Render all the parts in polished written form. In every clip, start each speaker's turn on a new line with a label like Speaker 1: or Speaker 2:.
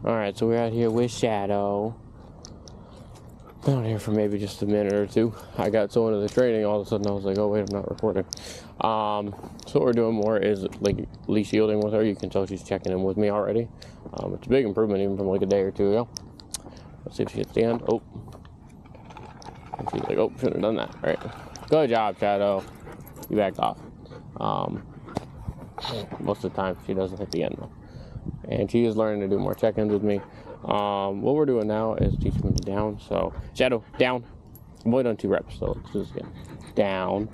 Speaker 1: Alright, so we're out here with Shadow. Been out here for maybe just a minute or two. I got so into the training, all of a sudden I was like, oh wait, I'm not recording. So what we're doing more is like leash shielding with her. You can tell she's checking in with me already. It's a big improvement even from like a day or two ago. Let's see if she can stand. Oh. And she's like, oh, shouldn't have done that. Alright. Good job, Shadow. You backed off. Most of the time she doesn't hit the end though. And she is learning to do more check-ins with me. What we're doing now is teaching me to down. So, Shadow, down. I'm only done 2 reps, so let's do this again. Down.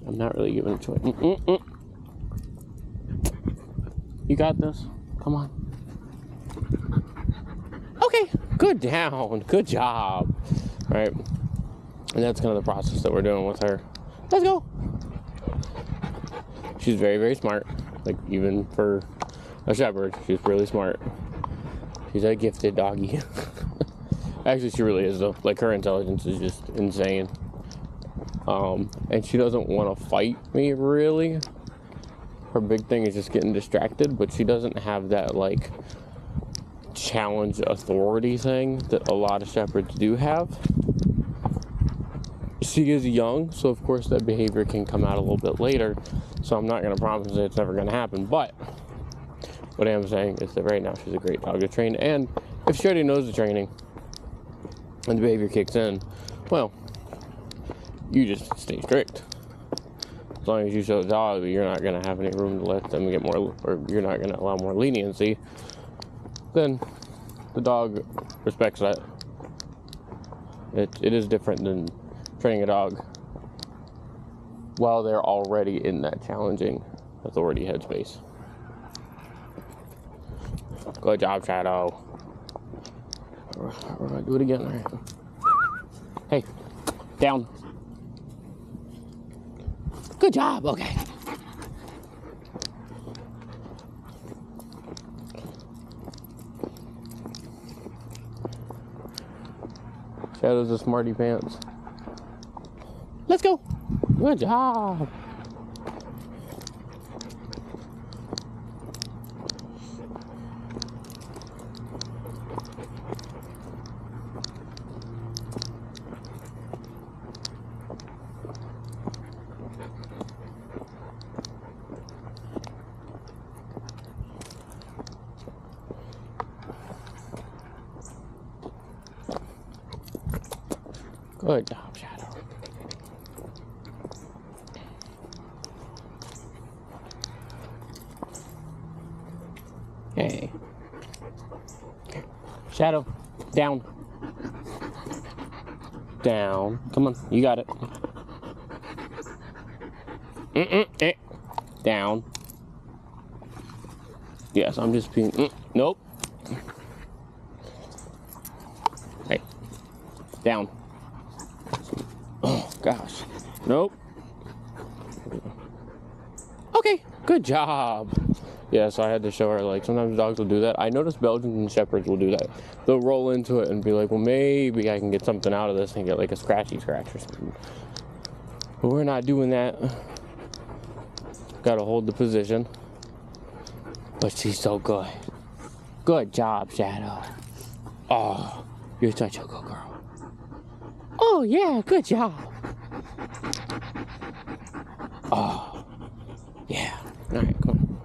Speaker 1: I'm not really giving it to it. You got this. Come on. Okay, good down. Good job. All right. And that's kind of the process that we're doing with her. Let's go. She's very, very smart. Like, even for a shepherd, she's really smart. She's a gifted doggy. Actually, she really is, though. Like, her intelligence is just insane. And she doesn't want to fight me, really. Her big thing is just getting distracted, but she doesn't have that, like, challenge authority thing that a lot of shepherds do have. She is young, so of course that behavior can come out a little bit later. So I'm not going to promise that it's never going to happen. But what I am saying is that right now she's a great dog to train. And if she already knows the training and the behavior kicks in, well, you just stay strict. As long as you show the dog that you're not going to have any room to let them get more, or you're not going to allow more leniency, then the dog respects that. It is different than training a dog while they're already in that challenging authority headspace. Good job, Shadow. We're gonna do it again. All right. Hey, down. Good job. Okay. Shadow's a smarty pants. Let's go. Good job. Good job, Shadow. Hey. Shadow, down. Down. Come on, you got it. Down. Yes, I'm just being. Nope. Hey. Down. Oh, gosh. Nope. Okay, good job. Yeah, so I had to show her, like, sometimes dogs will do that. I noticed Belgians and Shepherds will do that. They'll roll into it and be like, well, maybe I can get something out of this and get, like, a scratchy scratch or something. But we're not doing that. Gotta hold the position. But she's so good. Good job, Shadow. Oh, you're such a good girl. Oh, yeah, good job. Oh, yeah. All right, come on.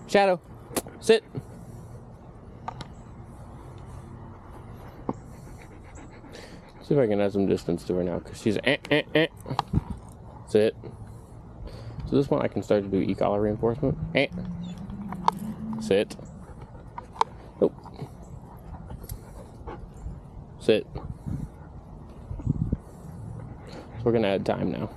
Speaker 1: Shadow, sit. See if I can add some distance to her now, because she's Sit. So this one I can start to do e-collar reinforcement. Sit. Oh. Sit. So we're gonna add time now.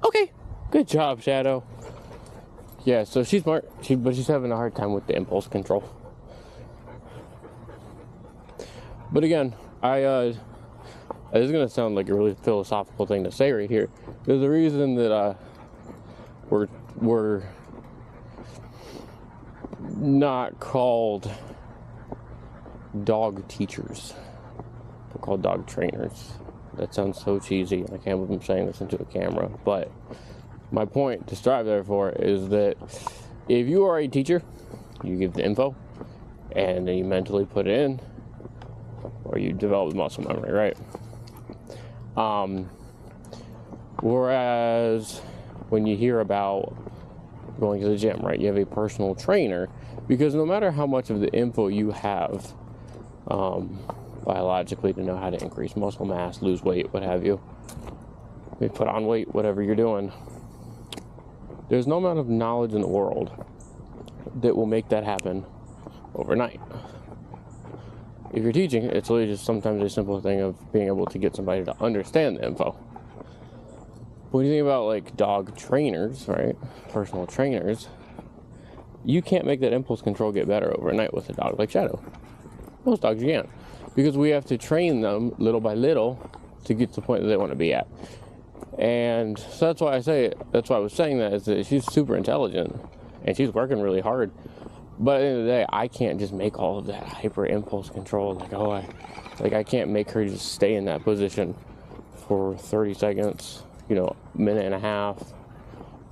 Speaker 1: Okay, good job, Shadow. Yeah, so she's smart, but she's having a hard time with the impulse control. But again, this is gonna sound like a really philosophical thing to say right here. There's a reason that we're not called dog teachers. They're called dog trainers. That sounds so cheesy. I can't believe I'm saying this into a camera. But my point to strive there for is that if you are a teacher, you give the info and then you mentally put it in, or you develop muscle memory, right? Whereas when you hear about going to the gym, right, you have a personal trainer, because no matter how much of the info you have biologically to know how to increase muscle mass, lose weight, what have you, put on weight, whatever you're doing, there's no amount of knowledge in the world that will make that happen overnight. If you're teaching, it's really just sometimes a simple thing of being able to get somebody to understand the info. But when you think about like dog trainers, right, personal trainers, you can't make that impulse control get better overnight with a dog like Shadow. Most dogs you can't, because we have to train them little by little to get to the point that they want to be at. And so that's why I was saying that, is that she's super intelligent and she's working really hard. But at the end of the day, I can't just make all of that hyper impulse control. I can't make her just stay in that position for 30 seconds, minute and a half,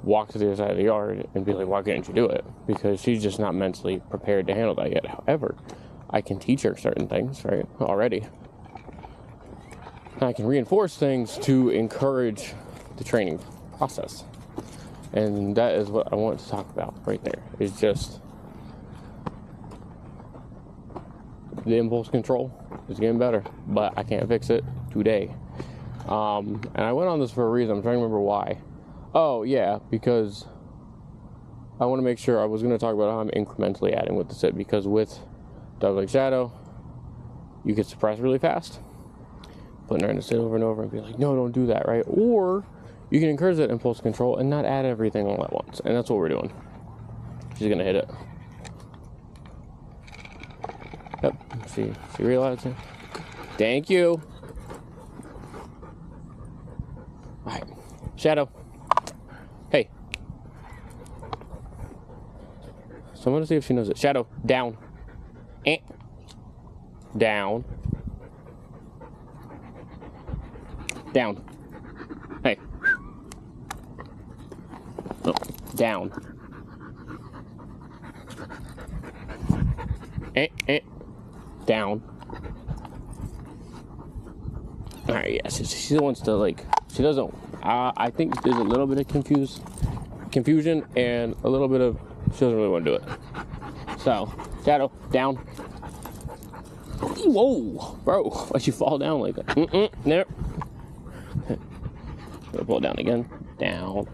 Speaker 1: walk to the other side of the yard and be like, why can't you do it? Because she's just not mentally prepared to handle that yet. However, I can teach her certain things, right, already. And I can reinforce things to encourage the training process. And that is what I want to talk about right there, is just the impulse control is getting better, but I can't fix it today. And I went on this for a reason. I'm trying to remember why. Oh, yeah, because I want to make sure, I was going to talk about how I'm incrementally adding with the sit, because with dog like Shadow, you can suppress really fast, putting her in a sit over and over and be like, no, don't do that, right? Or you can encourage that impulse control and not add everything all at once. And that's what we're doing. She's going to hit it. Yep, she realized it. Thank you. All right, Shadow. Hey. So I'm gonna see if she knows it. Shadow, down. Down. Down. Hey. Oh, down. Down. Alright, yeah, she wants to, she doesn't, I think there's a little bit of confusion and a little bit of, she doesn't really want to do it. So, Shadow, down. Whoa, bro, why'd you fall down like that? Nope. Pull it down again, down.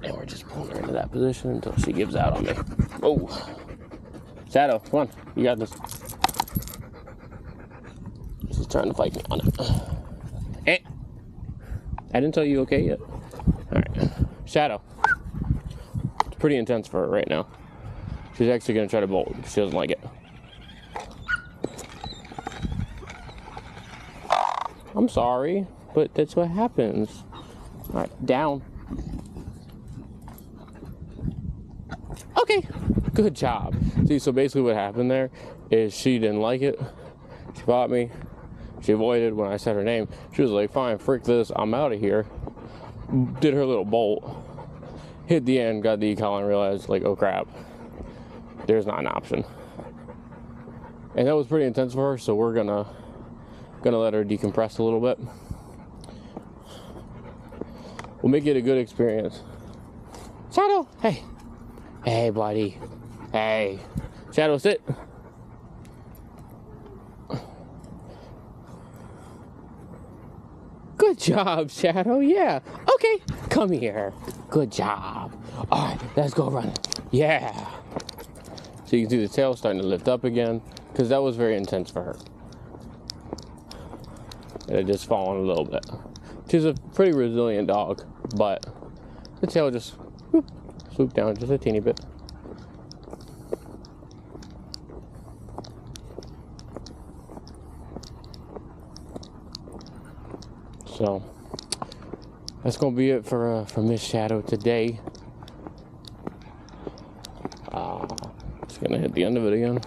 Speaker 1: And we're just pulling her into that position until she gives out on me. Oh, Shadow, come on, you got this. She's trying to fight me on it. I didn't tell you okay yet. Alright, Shadow. It's pretty intense for her right now. She's actually going to try to bolt because she doesn't like it. I'm sorry, but that's what happens. Alright, down. Okay, good job. See, so basically what happened there is she didn't like it. She fought me. She avoided when I said her name. She was like, fine, frick this, I'm out of here. Did her little bolt. Hit the end, got the e-collar and realized, oh crap, there's not an option. And that was pretty intense for her, so we're gonna let her decompress a little bit. We'll make it a good experience. Shadow, hey. Hey, buddy. Hey. Shadow, sit. Good job, Shadow. Yeah. Okay. Come here. Good job. All right. Let's go running. Yeah. So you can see the tail starting to lift up again, because that was very intense for her. It had just fallen a little bit. She's a pretty resilient dog, but the tail just swooped down just a teeny bit. So that's gonna be it for Miss Shadow today. She's gonna hit the end of it again.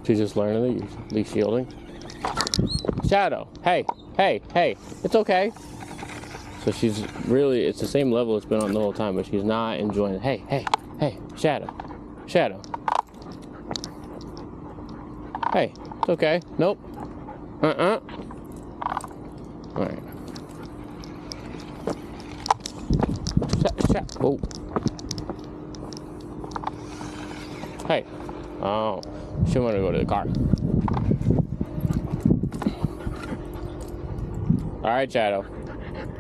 Speaker 1: She's just learning the leash shielding. Shadow, hey, hey, hey, it's okay. So she's really, it's the same level it's been on the whole time, but she's not enjoying it. Hey, hey, hey, Shadow, Shadow. Hey, it's okay. Nope. All right. Oh. Hey. Oh. She wanted to go to the car. All right, Shadow.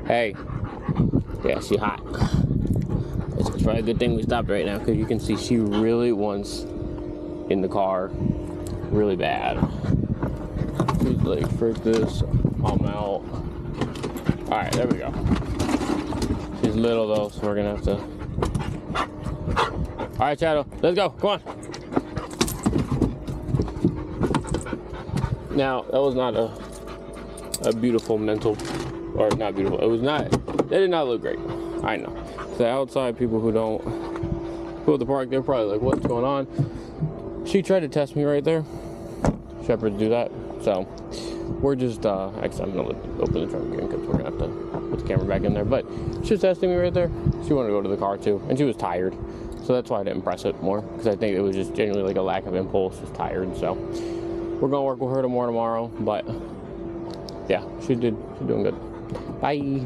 Speaker 1: Hey. Yeah, she's hot. It's probably a good thing we stopped right now because you can see she really wants in the car really bad. She's like, frick this, I'm out. All right, there we go. She's little though, so we're gonna have to. All right, Shadow, let's go. Come on. Now, that was not a beautiful mental, or not beautiful. It was not. That did not look great. I know. The outside people who don't go to the park, they're probably like, "What's going on?" She tried to test me right there. Shepherds do that, so we're just. Actually, I'm gonna open the trunk again because we're gonna have to put the camera back in there. But she was testing me right there. She wanted to go to the car too, and she was tired, so that's why I didn't press it more because I think it was just genuinely like a lack of impulse. Just tired, so. We're gonna work with her tomorrow, but yeah, she's doing good. Bye.